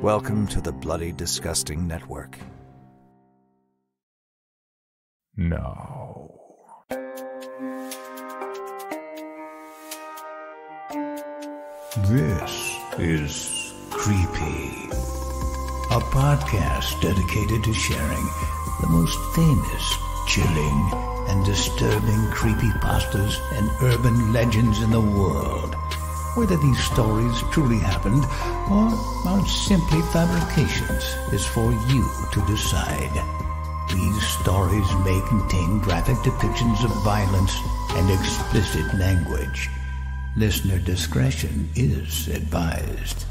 Welcome to the Bloody Disgusting Network. No. This is Creepy, a podcast dedicated to sharing the most famous, chilling, and disturbing creepypastas and urban legends in the world. Whether these stories truly happened or are simply fabrications is for you to decide. These stories may contain graphic depictions of violence and explicit language. Listener discretion is advised.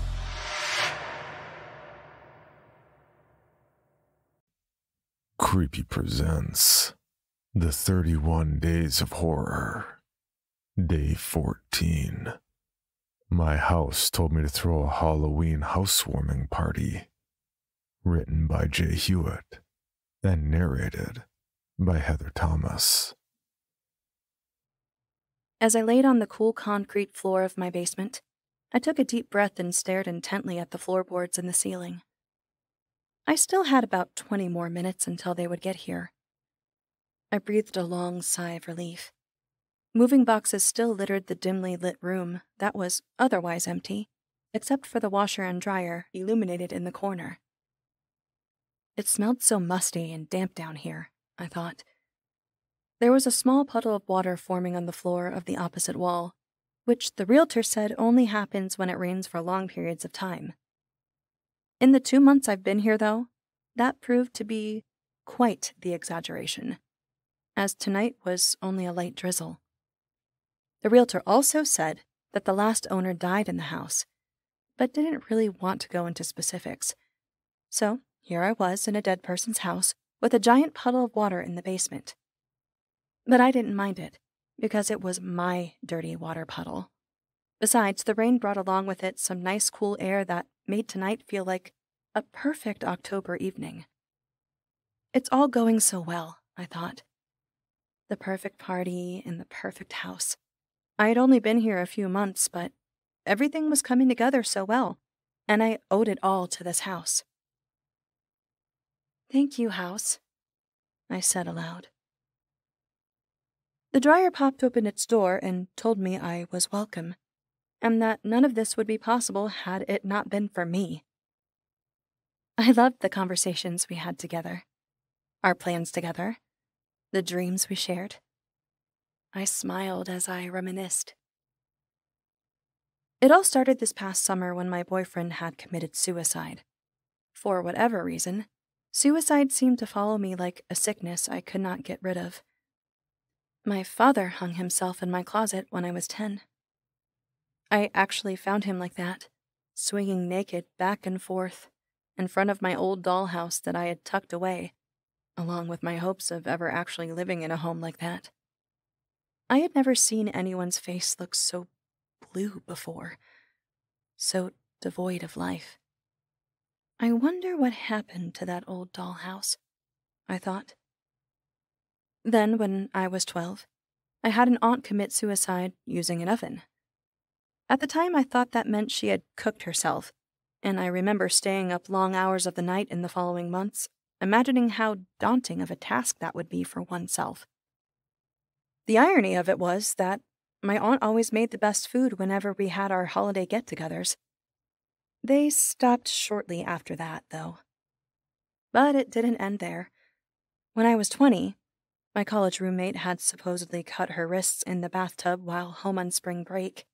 Creepy presents The 31 Days of Horror, Day 14. My house told me to throw a Halloween housewarming party. Written by Jay Hewitt and narrated by Heather Thomas. As I laid on the cool concrete floor of my basement, I took a deep breath and stared intently at the floorboards and the ceiling. I still had about 20 more minutes until they would get here. I breathed a long sigh of relief. Moving boxes still littered the dimly lit room that was otherwise empty, except for the washer and dryer illuminated in the corner. It smelled so musty and damp down here, I thought. There was a small puddle of water forming on the floor of the opposite wall, which the realtor said only happens when it rains for long periods of time. In the 2 months I've been here, though, that proved to be quite the exaggeration, as tonight was only a light drizzle. The realtor also said that the last owner died in the house, but didn't really want to go into specifics. So here I was in a dead person's house with a giant puddle of water in the basement. But I didn't mind it, because it was my dirty water puddle. Besides, the rain brought along with it some nice cool air that made tonight feel like a perfect October evening. It's all going so well, I thought. The perfect party in the perfect house. I had only been here a few months, but everything was coming together so well, and I owed it all to this house. "Thank you, house," I said aloud. The dryer popped open its door and told me I was welcome, and that none of this would be possible had it not been for me. I loved the conversations we had together, our plans together, the dreams we shared. I smiled as I reminisced. It all started this past summer when my boyfriend had committed suicide. For whatever reason, suicide seemed to follow me like a sickness I could not get rid of. My father hung himself in my closet when I was 10. I actually found him like that, swinging naked back and forth in front of my old dollhouse that I had tucked away, along with my hopes of ever actually living in a home like that. I had never seen anyone's face look so blue before, so devoid of life. I wonder what happened to that old dollhouse, I thought. Then, when I was 12, I had an aunt commit suicide using an oven. At the time, I thought that meant she had cooked herself, and I remember staying up long hours of the night in the following months, imagining how daunting of a task that would be for oneself. The irony of it was that my aunt always made the best food whenever we had our holiday get-togethers. They stopped shortly after that, though. But it didn't end there. When I was 20, my college roommate had supposedly cut her wrists in the bathtub while home on spring break.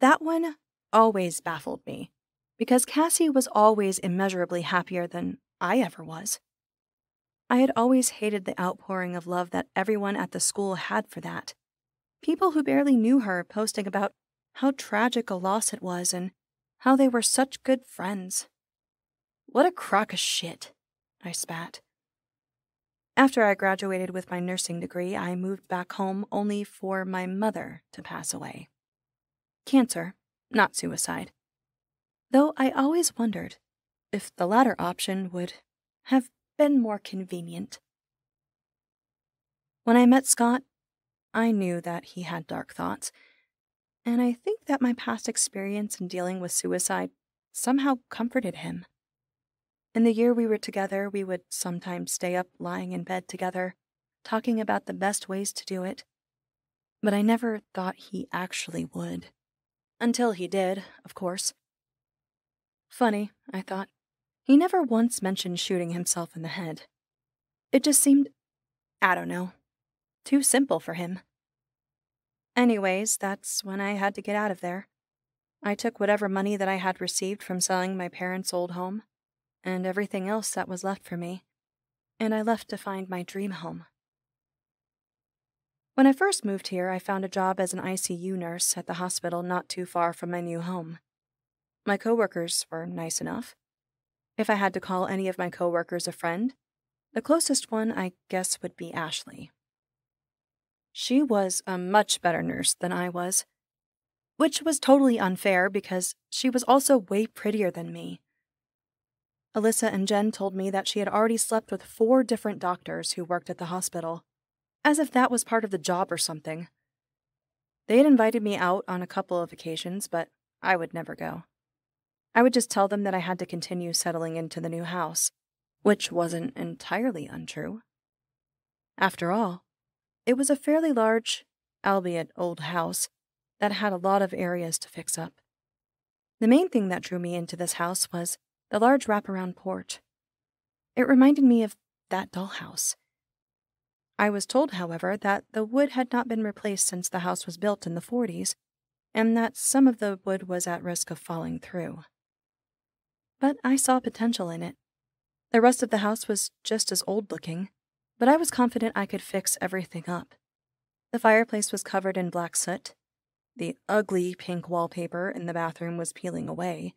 That one always baffled me, because Cassie was always immeasurably happier than I ever was. I had always hated the outpouring of love that everyone at the school had for that. People who barely knew her posting about how tragic a loss it was and how they were such good friends. What a crock of shit, I spat. After I graduated with my nursing degree, I moved back home only for my mother to pass away. Cancer, not suicide. Though I always wondered if the latter option would have been more convenient. When I met Scott, I knew that he had dark thoughts, and I think that my past experience in dealing with suicide somehow comforted him. In the year we were together, we would sometimes stay up lying in bed together, talking about the best ways to do it. But I never thought he actually would. Until he did, of course. Funny, I thought. He never once mentioned shooting himself in the head. It just seemed, I don't know, too simple for him. Anyways, that's when I had to get out of there. I took whatever money that I had received from selling my parents' old home, and everything else that was left for me, and I left to find my dream home. When I first moved here, I found a job as an ICU nurse at the hospital not too far from my new home. My coworkers were nice enough. If I had to call any of my coworkers a friend, the closest one, I guess, would be Ashley. She was a much better nurse than I was, which was totally unfair because she was also way prettier than me. Alyssa and Jen told me that she had already slept with 4 different doctors who worked at the hospital, as if that was part of the job or something. They had invited me out on a couple of occasions, but I would never go. I would just tell them that I had to continue settling into the new house, which wasn't entirely untrue. After all, it was a fairly large, albeit old house, that had a lot of areas to fix up. The main thing that drew me into this house was the large wraparound porch. It reminded me of that dollhouse. I was told, however, that the wood had not been replaced since the house was built in the 40s, and that some of the wood was at risk of falling through. But I saw potential in it. The rest of the house was just as old-looking, but I was confident I could fix everything up. The fireplace was covered in black soot. The ugly pink wallpaper in the bathroom was peeling away.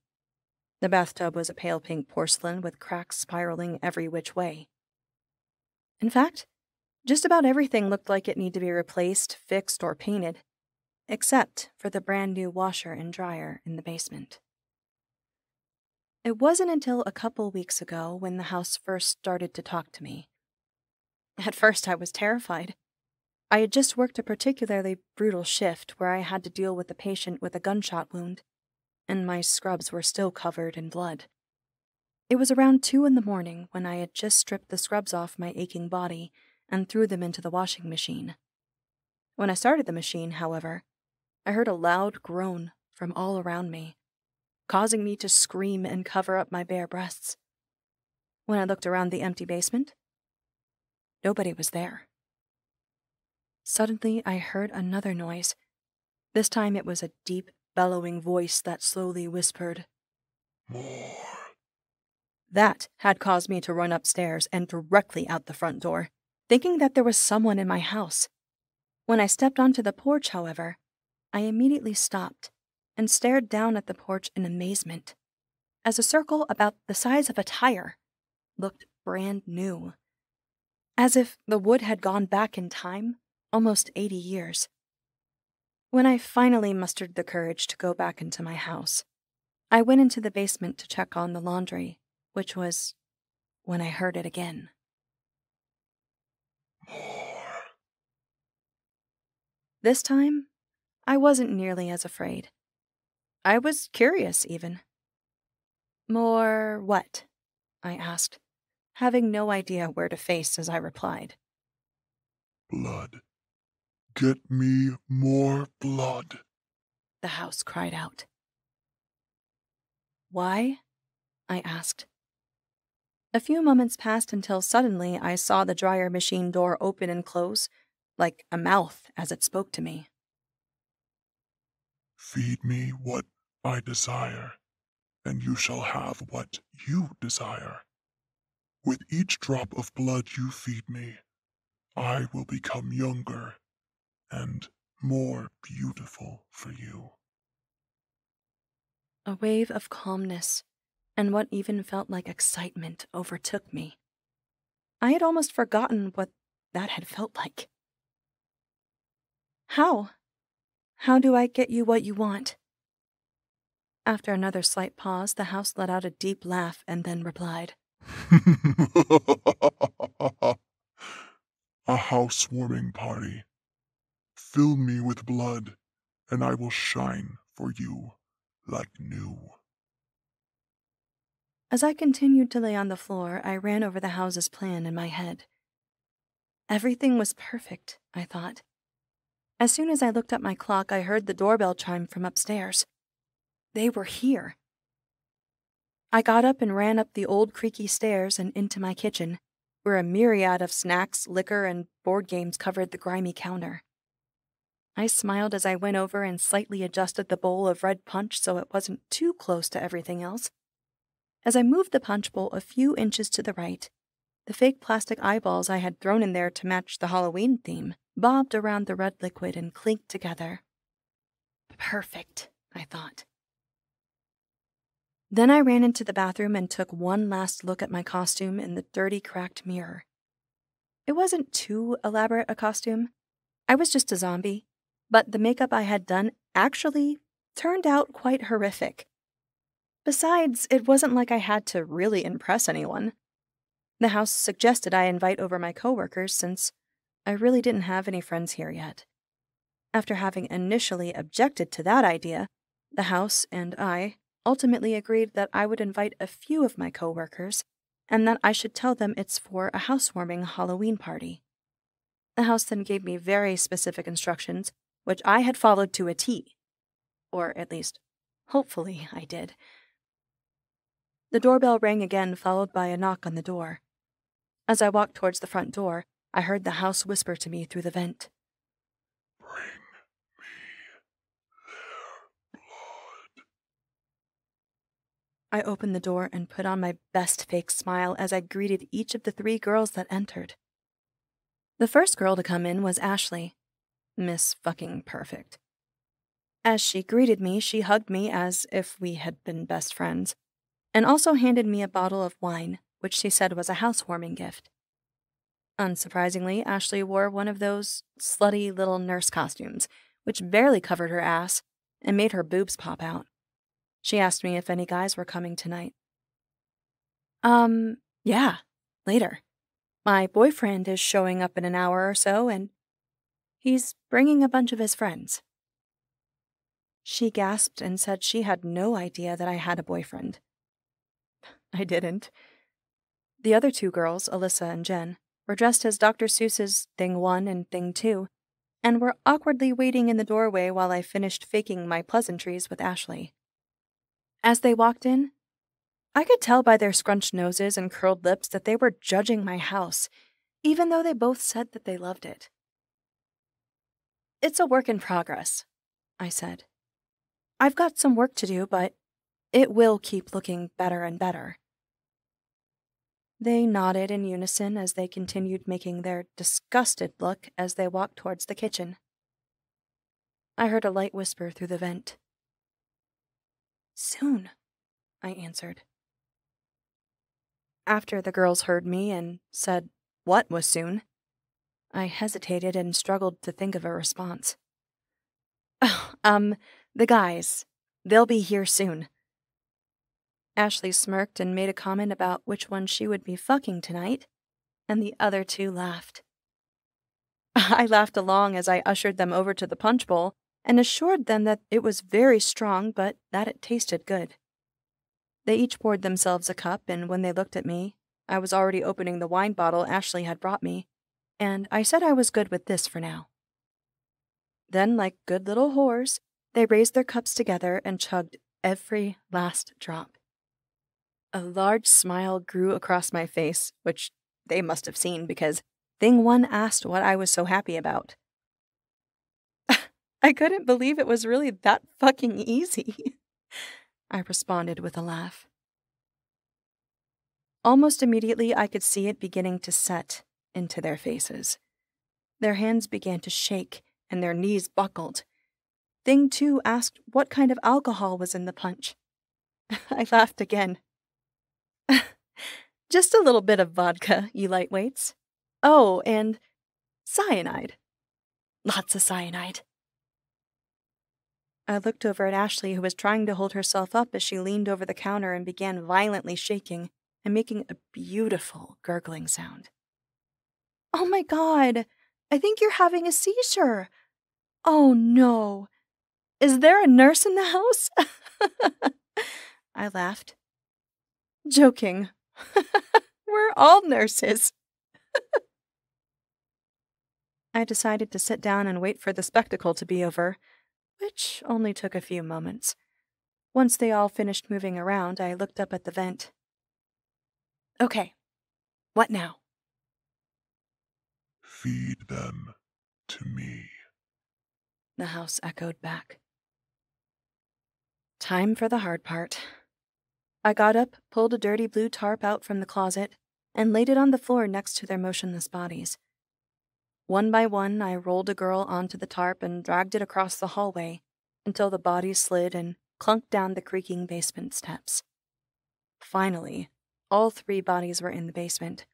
The bathtub was a pale pink porcelain with cracks spiraling every which way. In fact, just about everything looked like it needed to be replaced, fixed, or painted, except for the brand new washer and dryer in the basement. It wasn't until a couple weeks ago when the house first started to talk to me. At first, I was terrified. I had just worked a particularly brutal shift where I had to deal with a patient with a gunshot wound, and my scrubs were still covered in blood. It was around 2 a.m. when I had just stripped the scrubs off my aching body and threw them into the washing machine. When I started the machine, however, I heard a loud groan from all around me, causing me to scream and cover up my bare breasts. When I looked around the empty basement, nobody was there. Suddenly, I heard another noise. This time it was a deep, bellowing voice that slowly whispered, "More." That had caused me to run upstairs and directly out the front door, thinking that there was someone in my house. When I stepped onto the porch, however, I immediately stopped and stared down at the porch in amazement, as a circle about the size of a tire looked brand new, as if the wood had gone back in time almost 80 years. When I finally mustered the courage to go back into my house, I went into the basement to check on the laundry, which was when I heard it again. More. This time, I wasn't nearly as afraid. I was curious, even. More what? I asked, having no idea where to face as I replied. Blood. Get me more blood, the house cried out. Why? I asked. A few moments passed until suddenly I saw the dryer machine door open and close, like a mouth as it spoke to me. Feed me what I desire, and you shall have what you desire. With each drop of blood you feed me, I will become younger and more beautiful for you. A wave of calmness and what even felt like excitement overtook me. I had almost forgotten what that had felt like. How? How do I get you what you want? After another slight pause, the house let out a deep laugh and then replied, A housewarming party. Fill me with blood, and I will shine for you like new. As I continued to lay on the floor, I ran over the house's plan in my head. Everything was perfect, I thought. As soon as I looked at my clock, I heard the doorbell chime from upstairs. They were here. I got up and ran up the old creaky stairs and into my kitchen, where a myriad of snacks, liquor, and board games covered the grimy counter. I smiled as I went over and slightly adjusted the bowl of red punch so it wasn't too close to everything else. As I moved the punch bowl a few inches to the right, the fake plastic eyeballs I had thrown in there to match the Halloween theme bobbed around the red liquid and clinked together. Perfect, I thought. Then I ran into the bathroom and took one last look at my costume in the dirty, cracked mirror. It wasn't too elaborate a costume. I was just a zombie, but the makeup I had done actually turned out quite horrific. Besides, it wasn't like I had to really impress anyone. The house suggested I invite over my coworkers since I really didn't have any friends here yet. After having initially objected to that idea, the house and I ultimately agreed that I would invite a few of my coworkers and that I should tell them it's for a housewarming Halloween party. The house then gave me very specific instructions, which I had followed to a T. Or at least, hopefully I did. The doorbell rang again, followed by a knock on the door. As I walked towards the front door, I heard the house whisper to me through the vent. Bring me their blood. I opened the door and put on my best fake smile as I greeted each of the 3 girls that entered. The first girl to come in was Ashley, Miss Fucking Perfect. As she greeted me, she hugged me as if we had been best friends, and also handed me a bottle of wine, which she said was a housewarming gift. Unsurprisingly, Ashley wore one of those slutty little nurse costumes, which barely covered her ass and made her boobs pop out. She asked me if any guys were coming tonight. Yeah, later. My boyfriend is showing up in an hour or so, and he's bringing a bunch of his friends. She gasped and said she had no idea that I had a boyfriend. I didn't. The other 2 girls, Alyssa and Jen, were dressed as Dr. Seuss's Thing 1 and Thing 2, and were awkwardly waiting in the doorway while I finished faking my pleasantries with Ashley. As they walked in, I could tell by their scrunched noses and curled lips that they were judging my house, even though they both said that they loved it. "It's a work in progress," I said. "I've got some work to do, but it will keep looking better and better." They nodded in unison as they continued making their disgusted look as they walked towards the kitchen. I heard a light whisper through the vent. "Soon," I answered. After the girls heard me and said what was soon, I hesitated and struggled to think of a response. The guys. They'll be here soon." Ashley smirked and made a comment about which one she would be fucking tonight, and the other 2 laughed. I laughed along as I ushered them over to the punch bowl and assured them that it was very strong but that it tasted good. They each poured themselves a cup, and when they looked at me, I was already opening the wine bottle Ashley had brought me, and I said I was good with this for now. Then, like good little whores, they raised their cups together and chugged every last drop. A large smile grew across my face, which they must have seen because Thing 1 asked what I was so happy about. I couldn't believe it was really that fucking easy, I responded with a laugh. Almost immediately, I could see it beginning to set into their faces. Their hands began to shake and their knees buckled. Thing 2 asked what kind of alcohol was in the punch. I laughed again. "Just a little bit of vodka, you lightweights. Oh, and cyanide. Lots of cyanide." I looked over at Ashley, who was trying to hold herself up as she leaned over the counter and began violently shaking and making a beautiful gurgling sound. "Oh my God, I think you're having a seizure. Oh no. Is there a nurse in the house?" I laughed. Joking. We're all nurses. I decided to sit down and wait for the spectacle to be over, which only took a few moments. Once they all finished moving around, I looked up at the vent. Okay, what now? Feed them to me. The house echoed back. Time for the hard part. I got up, pulled a dirty blue tarp out from the closet, and laid it on the floor next to their motionless bodies. One by one, I rolled a girl onto the tarp and dragged it across the hallway until the body slid and clunked down the creaking basement steps. Finally, all 3 bodies were in the basement.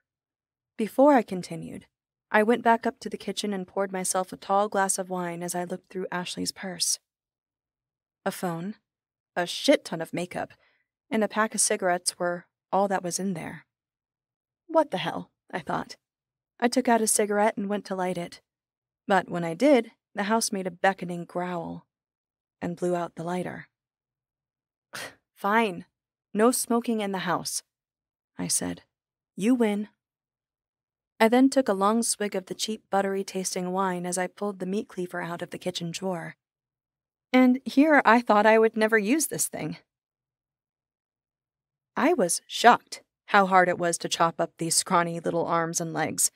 Before I continued, I went back up to the kitchen and poured myself a tall glass of wine as I looked through Ashley's purse. A phone, a shit ton of makeup, and a pack of cigarettes were all that was in there. What the hell, I thought. I took out a cigarette and went to light it. But when I did, the house made a beckoning growl and blew out the lighter. Fine. No smoking in the house, I said. You win. I then took a long swig of the cheap buttery-tasting wine as I pulled the meat cleaver out of the kitchen drawer. And here I thought I would never use this thing. I was shocked how hard it was to chop up these scrawny little arms and legs.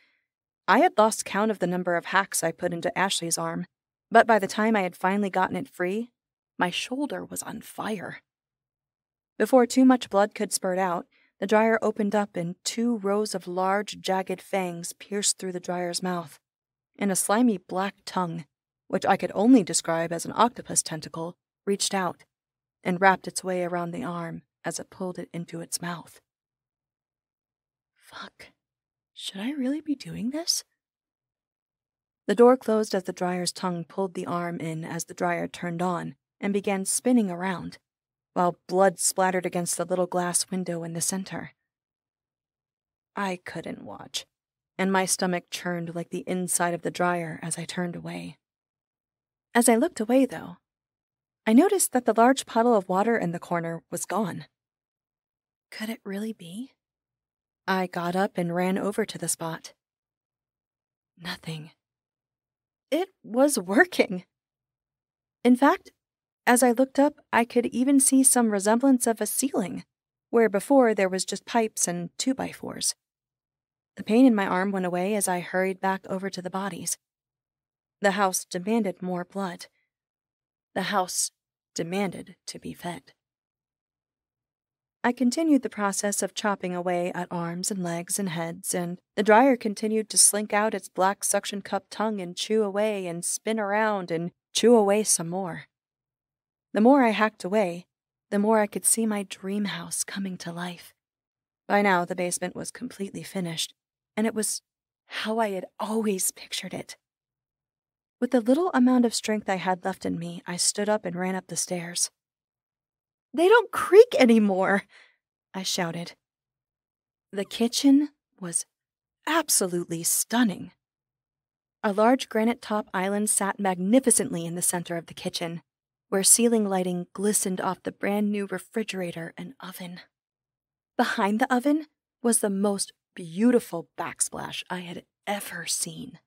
I had lost count of the number of hacks I put into Ashley's arm, but by the time I had finally gotten it free, my shoulder was on fire. Before too much blood could spurt out, the dryer opened up and 2 rows of large, jagged fangs pierced through the dryer's mouth, and a slimy black tongue, which I could only describe as an octopus tentacle, reached out and wrapped its way around the arm as it pulled it into its mouth. Fuck. Should I really be doing this? The door closed as the dryer's tongue pulled the arm in as the dryer turned on and began spinning around, while blood splattered against the little glass window in the center. I couldn't watch, and my stomach churned like the inside of the dryer as I turned away. As I looked away, though, I noticed that the large puddle of water in the corner was gone. Could it really be? I got up and ran over to the spot. Nothing. It was working. In fact, as I looked up, I could even see some resemblance of a ceiling, where before there was just pipes and 2x4s. The pain in my arm went away as I hurried back over to the bodies. The house demanded more blood. The house demanded to be fed. I continued the process of chopping away at arms and legs and heads, and the dryer continued to slink out its black suction cup tongue and chew away and spin around and chew away some more. The more I hacked away, the more I could see my dream house coming to life. By now, the basement was completely finished, and it was how I had always pictured it. With the little amount of strength I had left in me, I stood up and ran up the stairs. They don't creak anymore, I shouted. The kitchen was absolutely stunning. A large granite-top island sat magnificently in the center of the kitchen, where ceiling lighting glistened off the brand-new refrigerator and oven. Behind the oven was the most beautiful backsplash I had ever seen.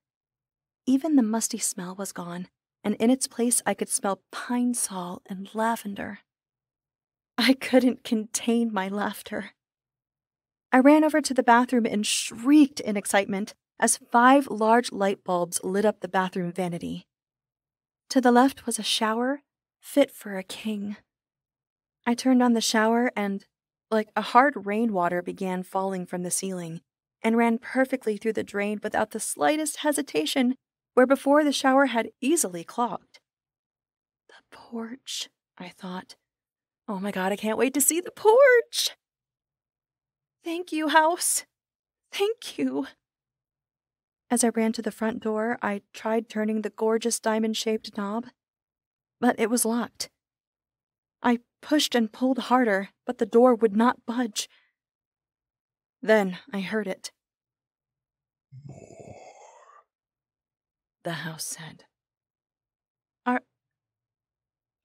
Even the musty smell was gone, and in its place I could smell pine sol and lavender. I couldn't contain my laughter. I ran over to the bathroom and shrieked in excitement as 5 large light bulbs lit up the bathroom vanity. To the left was a shower fit for a king. I turned on the shower and, like a hard rainwater, began falling from the ceiling and ran perfectly through the drain without the slightest hesitation, where before the shower had easily clogged. The porch, I thought. Oh my God, I can't wait to see the porch! Thank you, house. Thank you. As I ran to the front door, I tried turning the gorgeous diamond-shaped knob, but it was locked. I pushed and pulled harder, but the door would not budge. Then I heard it. More. The house said.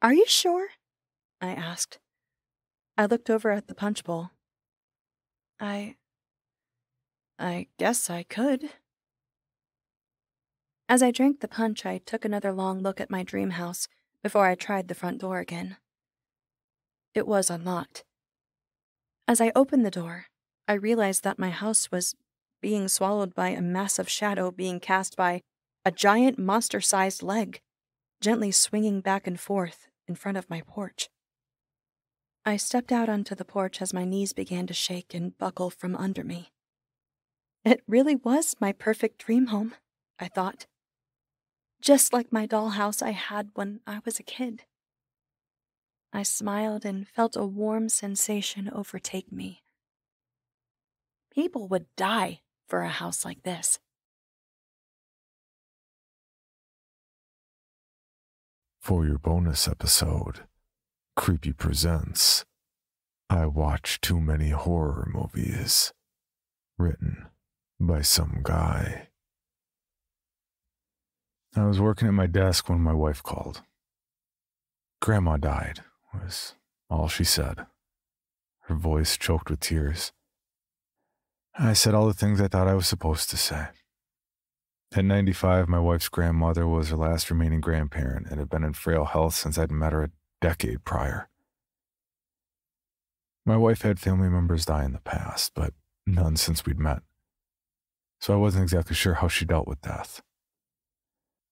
Are you sure? I asked. I looked over at the punch bowl. I guess I could. As I drank the punch, I took another long look at my dream house before I tried the front door again. It was unlocked. As I opened the door, I realized that my house was being swallowed by a massive shadow being cast by a giant monster-sized leg, gently swinging back and forth in front of my porch. I stepped out onto the porch as my knees began to shake and buckle from under me. It really was my perfect dream home, I thought. Just like my dollhouse I had when I was a kid. I smiled and felt a warm sensation overtake me. People would die for a house like this. For your bonus episode, Creepy presents I Watch Too Many Horror Movies, written by some guy. I was working at my desk when my wife called. Grandma died, was all she said. Her voice choked with tears. I said all the things I thought I was supposed to say. At 95, my wife's grandmother was her last remaining grandparent and had been in frail health since I'd met her a decade prior. My wife had family members die in the past, but none since we'd met. So I wasn't exactly sure how she dealt with death.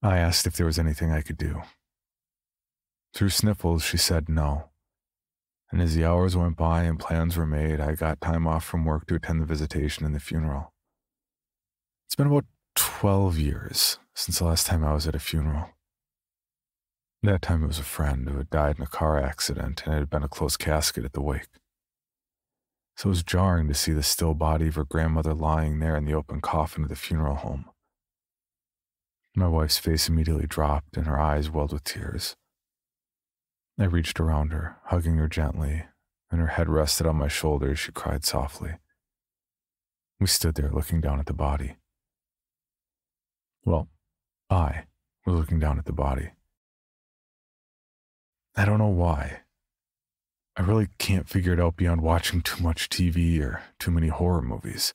I asked if there was anything I could do. Through sniffles, she said no. And as the hours went by and plans were made, I got time off from work to attend the visitation and the funeral. It's been about 12 years since the last time I was at a funeral. That time it was a friend who had died in a car accident and it had been a closed casket at the wake. So it was jarring to see the still body of her grandmother lying there in the open coffin of the funeral home. My wife's face immediately dropped and her eyes welled with tears. I reached around her, hugging her gently, and her head rested on my shoulder as she cried softly. We stood there looking down at the body. Well, I was looking down at the body. I don't know why. I really can't figure it out beyond watching too much TV or too many horror movies.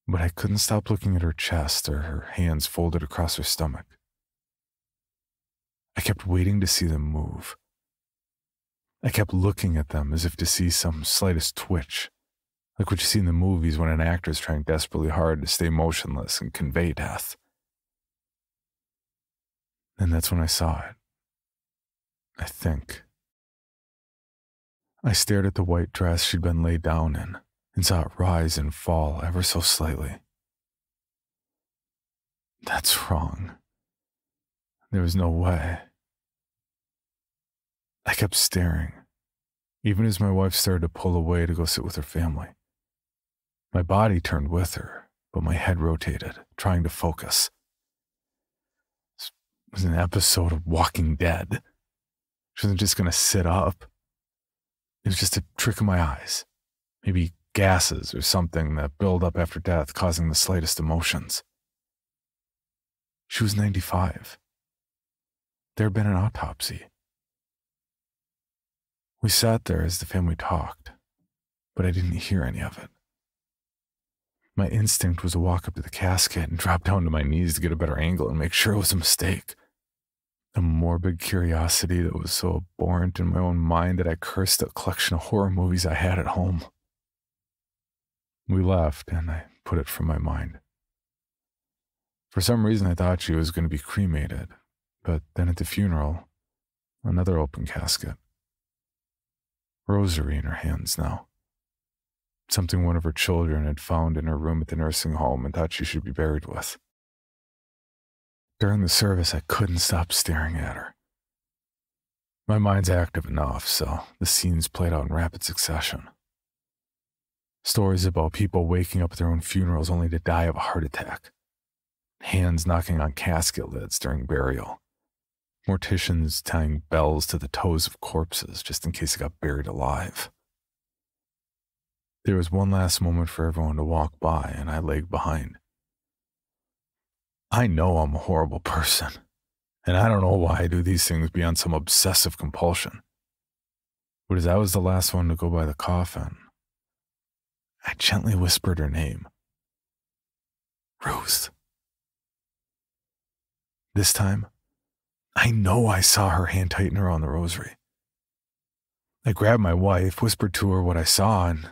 But I couldn't stop looking at her chest or her hands folded across her stomach. I kept waiting to see them move. I kept looking at them as if to see some slightest twitch, like what you see in the movies when an actor is trying desperately hard to stay motionless and convey death. And that's when I saw it. I think. I stared at the white dress she'd been laid down in and saw it rise and fall ever so slightly. That's wrong. There was no way. I kept staring, even as my wife started to pull away to go sit with her family. My body turned with her, but my head rotated, trying to focus. This was an episode of Walking Dead. She wasn't just going to sit up. It was just a trick of my eyes. Maybe gases or something that build up after death, causing the slightest emotions. She was 95. There had been an autopsy. We sat there as the family talked, but I didn't hear any of it. My instinct was to walk up to the casket and drop down to my knees to get a better angle and make sure it was a mistake. A morbid curiosity that was so abhorrent in my own mind that I cursed the collection of horror movies I had at home. We left, and I put it from my mind. For some reason, I thought she was going to be cremated, but then at the funeral, another open casket. Rosary in her hands now. Something one of her children had found in her room at the nursing home and thought she should be buried with. During the service, I couldn't stop staring at her. My mind's active enough, so the scenes played out in rapid succession. Stories about people waking up at their own funerals only to die of a heart attack. Hands knocking on casket lids during burial. Morticians tying bells to the toes of corpses just in case they got buried alive. There was one last moment for everyone to walk by, and I lagged behind. I know I'm a horrible person, and I don't know why I do these things beyond some obsessive compulsion. But as I was the last one to go by the coffin, I gently whispered her name. Ruth. This time, I know I saw her hand tighten around the rosary. I grabbed my wife, whispered to her what I saw, and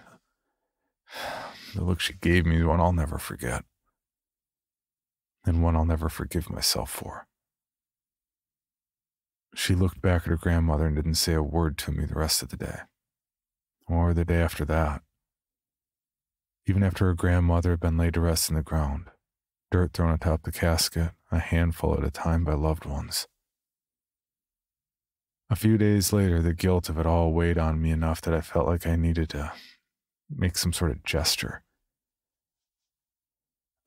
the look she gave me is one I'll never forget, and one I'll never forgive myself for. She looked back at her grandmother and didn't say a word to me the rest of the day, or the day after that. Even after her grandmother had been laid to rest in the ground, dirt thrown atop the casket, a handful at a time by loved ones. A few days later, the guilt of it all weighed on me enough that I felt like I needed to make some sort of gesture.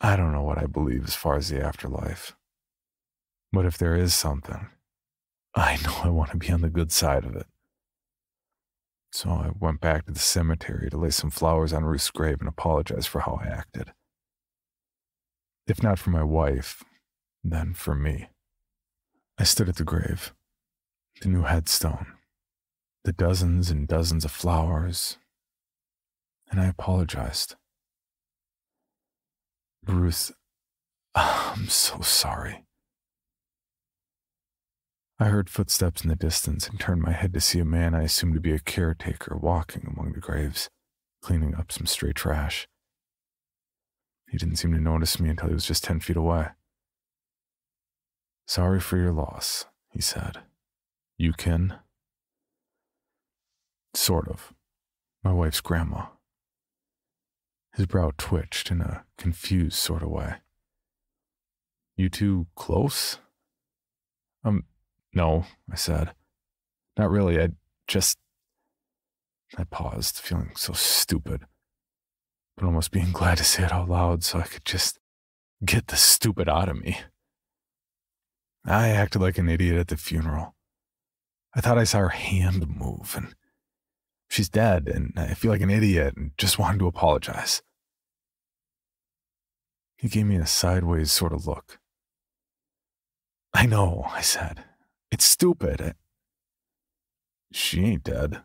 I don't know what I believe as far as the afterlife, but if there is something, I know I want to be on the good side of it. So I went back to the cemetery to lay some flowers on Ruth's grave and apologize for how I acted. If not for my wife, then for me. I stood at the grave, the new headstone, the dozens and dozens of flowers, and I apologized. Ruth, I'm so sorry. I heard footsteps in the distance and turned my head to see a man I assumed to be a caretaker walking among the graves, cleaning up some stray trash. He didn't seem to notice me until he was just 10 feet away. Sorry for your loss, he said. You can? Sort of. My wife's grandma. His brow twitched in a confused sort of way. You two close? No, I said. Not really, I paused, feeling so stupid, but almost being glad to say it out loud so I could just get the stupid out of me. I acted like an idiot at the funeral. I thought I saw her hand move, and she's dead, and I feel like an idiot and just wanted to apologize. He gave me a sideways sort of look. I know, I said. It's stupid. She ain't dead,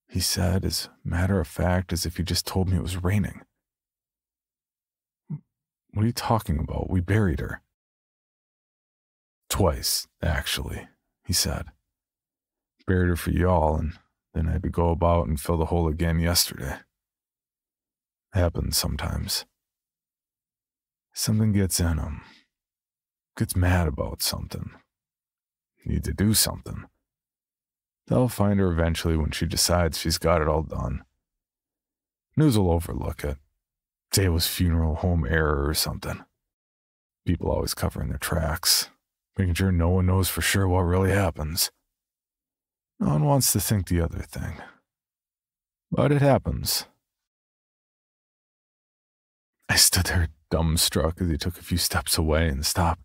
he said, as matter of fact, as if he just told me it was raining. What are you talking about? We buried her. Twice, actually, he said. Buried her for y'all, and then I had to go about and fill the hole again yesterday. Happens sometimes. Something gets in them. Gets mad about something. Need to do something. They'll find her eventually when she decides she's got it all done. News will overlook it. Say it was funeral home error or something. People always covering their tracks, making sure no one knows for sure what really happens. No one wants to think the other thing. But it happens. I stood there dumbstruck as he took a few steps away and stopped.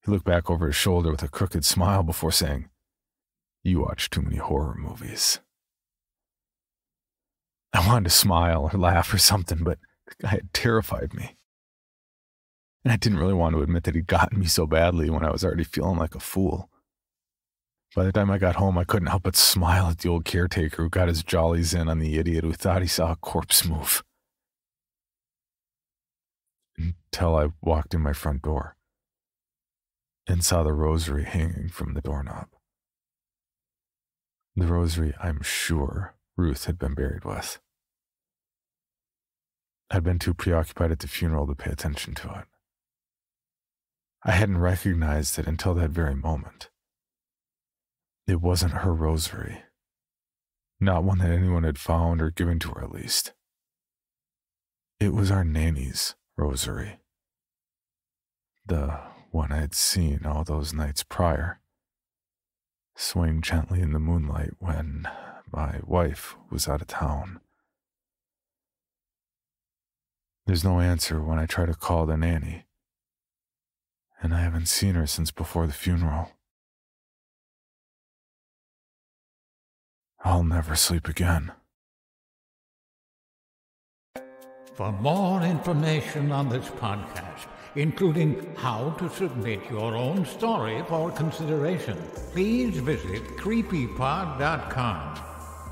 He looked back over his shoulder with a crooked smile before saying, "You watch too many horror movies." I wanted to smile or laugh or something, but the guy had terrified me. And I didn't really want to admit that he'd gotten me so badly when I was already feeling like a fool. By the time I got home, I couldn't help but smile at the old caretaker who got his jollies in on the idiot who thought he saw a corpse move. Until I walked in my front door and saw the rosary hanging from the doorknob. The rosary I'm sure Ruth had been buried with. I'd been too preoccupied at the funeral to pay attention to it. I hadn't recognized it until that very moment. It wasn't her rosary. Not one that anyone had found or given to her, at least. It was our nanny's rosary. The one I had seen all those nights prior, swaying gently in the moonlight when my wife was out of town. There's no answer when I try to call the nanny, and I haven't seen her since before the funeral. I'll never sleep again. For more information on this podcast, including how to submit your own story for consideration, please visit creepypod.com.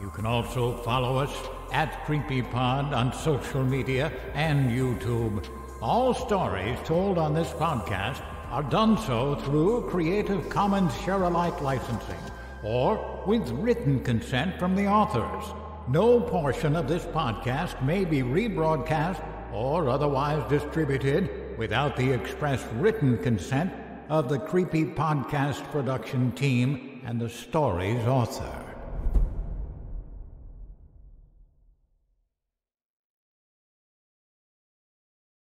You can also follow us @CreepyPod on social media and YouTube. All stories told on this podcast are done so through Creative Commons Share-alike licensing or with written consent from the authors. No portion of this podcast may be rebroadcast or otherwise distributed without the express written consent of the Creepy Podcast production team and the story's author.